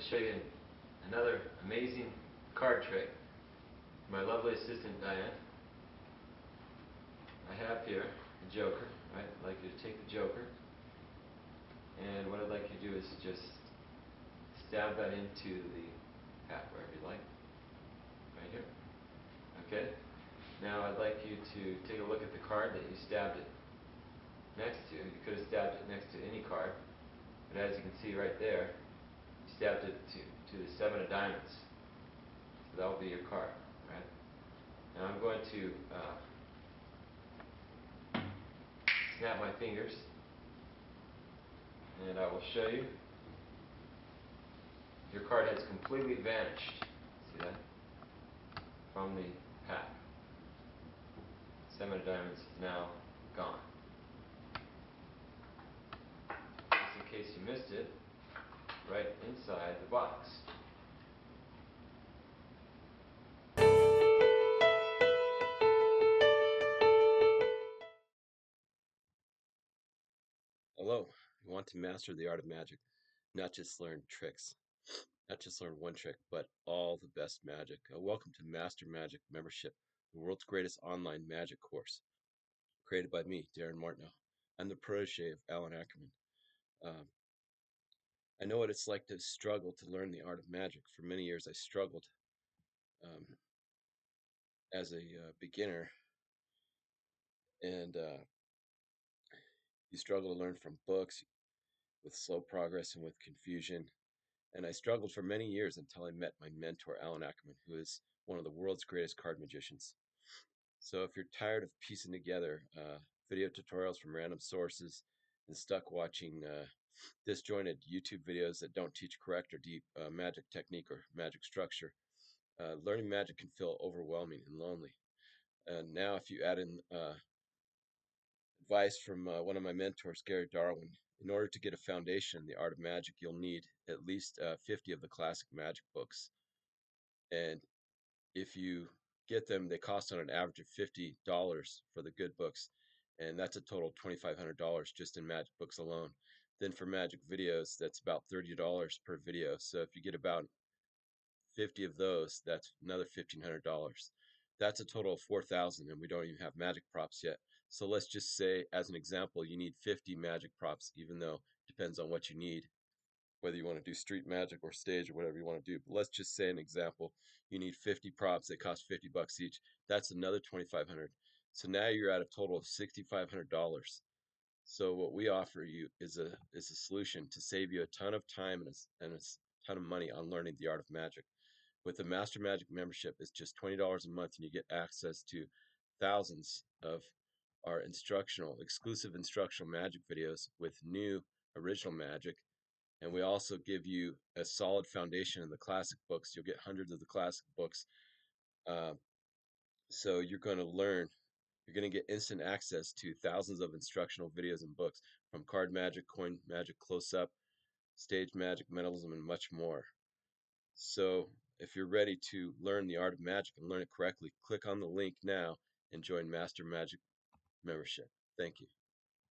show you another amazing card trick. My lovely assistant Diane. I have here the Joker. Right? I'd like you to take the Joker, and what I'd like you to do is just stab that into the hat wherever you like. Right here. Okay? Now I'd like you to take a look at the card that you stabbed it next to. You could have stabbed it next to any card, but as you can see right there, you stabbed it to the 7 of diamonds. So that will be your card. Right? Now I'm going to snap my fingers, and I will show you. Your card has completely vanished. See that? From the pack. 7 of diamonds is now gone. Just in case you missed it, right inside the box. Hello, you want to master the art of magic, not just learn tricks, not just learn one trick, but all the best magic. Welcome to Master Magic Membership, the world's greatest online magic course, created by me, Darin Martineau. I'm the protege of Alan Ackerman. Um, I know what it's like to struggle to learn the art of magic. For many years, I struggled um, as a beginner, and you struggle to learn from books with slow progress and with confusion. And I struggled for many years until I met my mentor, Alan Ackerman, who is one of the world's greatest card magicians. So if you're tired of piecing together video tutorials from random sources and stuck watching disjointed YouTube videos that don't teach correct or deep magic technique or magic structure, learning magic can feel overwhelming and lonely. And now if you add in advice from one of my mentors, Gary Darwin, in order to get a foundation in the art of magic, you'll need at least 50 of the classic magic books. And if you get them, they cost on an average of $50 for the good books, and that's a total of $2,500 just in magic books alone. Then for magic videos, that's about $30 per video. So if you get about 50 of those, that's another $1,500. That's a total of 4,000, and we don't even have magic props yet. So let's just say, as an example, you need 50 magic props, even though it depends on what you need, whether you want to do street magic or stage or whatever you want to do. But let's just say an example, you need 50 props that cost $50 each. That's another 2,500. So now you're at a total of $6,500. So what we offer you is a solution to save you a ton of time and a ton of money on learning the art of magic. With the Master Magic membership, it's just $20 a month, and you get access to thousands of our exclusive instructional magic videos with new original magic. And we also give you a solid foundation in the classic books. You'll get hundreds of the classic books. Uh, so you're going to learn, you're going to get instant access to thousands of instructional videos and books from card magic, coin magic, close up, stage magic, mentalism, and much more. So if you're ready to learn the art of magic and learn it correctly, click on the link now and join Master Magic membership. Thank you.